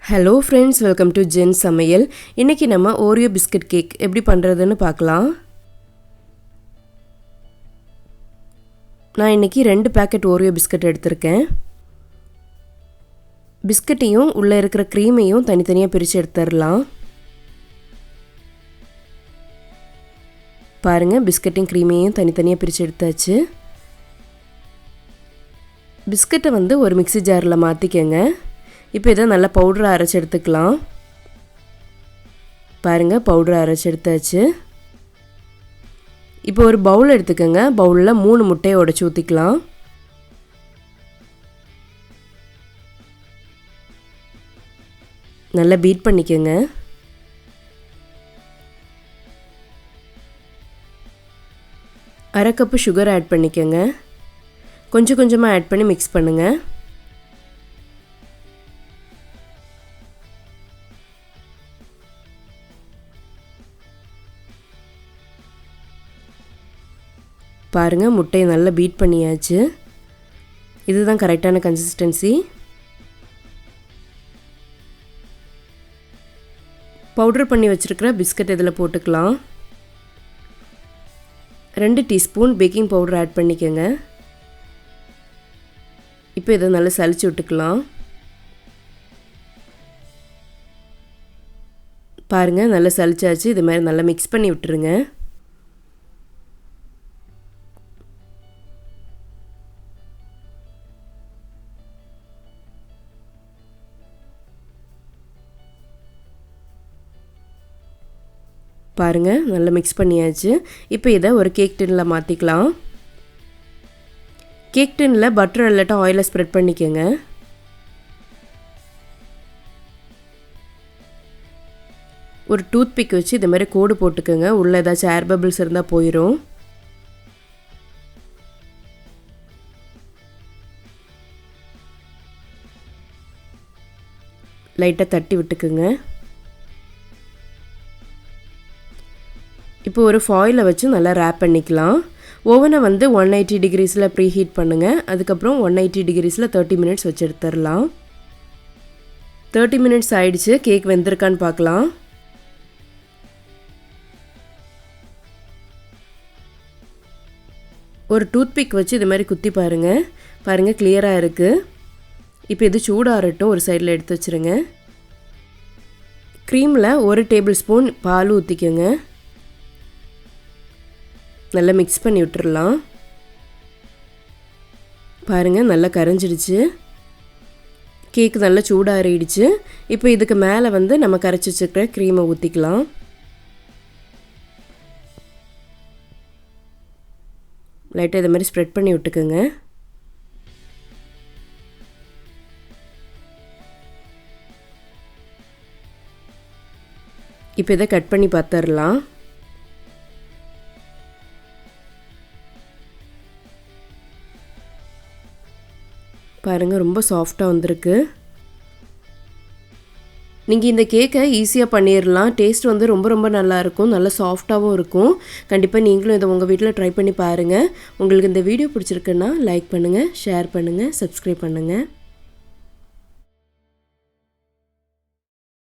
Hello friends, welcome to ஜென் சமையல். இன்றைக்கி நம்ம ஓரியோ பிஸ்கட் கேக் எப்படி பண்ணுறதுன்னு பார்க்கலாம். நான் இன்றைக்கி 2 பேக்கெட் ஓரியோ பிஸ்கட் எடுத்திருக்கேன். பிஸ்கட்டையும் உள்ளே இருக்கிற க்ரீமையும் தனித்தனியாக பிரித்து எடுத்துடலாம். பாருங்கள், பிஸ்கட்டையும் க்ரீமையும் தனித்தனியாக பிரித்து எடுத்தாச்சு. பிஸ்கட்டை ஒரு மிக்ஸி ஜாரில் மாற்றிக்கங்க. இப்போ இதை நல்லா பவுடராக அரைச்சி எடுத்துக்கலாம். பாருங்கள், பவுடரை அரைச்சி எடுத்தாச்சு. இப்போ ஒரு பவுல் எடுத்துக்கோங்க. பவுலில் 3 முட்டையை உடைச்சி ஊற்றிக்கலாம். நல்லா பீட் பண்ணிக்கோங்க. அரை கப்பு சுகர் ஆட் பண்ணிக்கோங்க. கொஞ்சம் கொஞ்சமாக ஆட் பண்ணி மிக்ஸ் பண்ணுங்கள். பாருங்கள், முட்டையை நல்லா பீட் பண்ணியாச்சு. இதுதான் கரெக்டான கன்சிஸ்டன்சி. பவுடர் பண்ணி வச்சுருக்கிற பிஸ்கட் இதில் போட்டுக்கலாம். 2 டீஸ்பூன் பேக்கிங் பவுடர் ஆட் பண்ணிக்கோங்க. இப்போ இதை நல்லா சலிச்சு விட்டுக்கலாம். பாருங்கள், நல்லா சலிச்சாச்சு. இது மாதிரி நல்லா மிக்ஸ் பண்ணி விட்டுருங்க. பாருங்கள், நல்லா மிக்ஸ் பண்ணியாச்சு. இப்போ இதை ஒரு கேக் டின்னில் மாற்றிக்கலாம். கேக் டின்னில் பட்டர் இல்லாட்டா ஆயிலை ஸ்ப்ரெட் பண்ணிக்கோங்க. ஒரு டூத் பிக் வச்சு இது மாதிரி கோடு போட்டுக்கோங்க. உள்ளே ஏதாச்சும் ஏர் பபிள்ஸ் இருந்தால் போயிடும். லைட்டாக தட்டி விட்டுக்குங்க. இப்போ ஒரு ஃபாயிலை வச்சு நல்லா ரேப் பண்ணிக்கலாம். ஓவனை 180 டிகிரிஸில் ப்ரீ ஹீட் பண்ணுங்கள். அதுக்கப்புறம் 180 டிகிரிஸில் 30 மினிட்ஸ் வச்சு எடுத்துடலாம். 30 மினிட்ஸ் ஆயிடுச்சு. கேக் வெந்திருக்கான்னு பார்க்கலாம். ஒரு டூத் பிக் வச்சு இது மாதிரி குத்தி பாருங்கள். பாருங்கள், கிளியராக இருக்குது. இப்போ இது சூடாகட்டும். ஒரு சைடில் எடுத்து வச்சுருங்க. க்ரீமில் 1 டேபிள் ஸ்பூன் பால் ஊற்றிக்கோங்க. நல்லா மிக்ஸ் பண்ணி விட்டுறலாம். பாருங்கள், நல்லா கரைஞ்சிடுச்சு. கேக்கு நல்லா சூடாறிடுச்சு. இப்போ இதுக்கு மேலே நம்ம கரைச்சி வச்சுருக்கிற க்ரீமை ஊற்றிக்கலாம். லைட்டாக இதை மாதிரி ஸ்ப்ரெட் பண்ணி விட்டுக்குங்க. இப்போ இதை கட் பண்ணி பார்த்துடலாம். பாருங்கள், ரொம்ப சாஃப்டாக வந்திருக்கு. நீங்கள் இந்த கேக்கை ஈஸியாக பண்ணிடலாம். டேஸ்ட் ரொம்ப நல்லாயிருக்கும். நல்லா சாஃப்டாகவும் இருக்கும். கண்டிப்பாக நீங்களும் இதை உங்கள் வீட்டில் ட்ரை பண்ணி பாருங்கள். உங்களுக்கு இந்த வீடியோ பிடிச்சிருக்குன்னா லைக் பண்ணுங்கள், ஷேர் பண்ணுங்கள், சப்ஸ்கிரைப் பண்ணுங்கள்.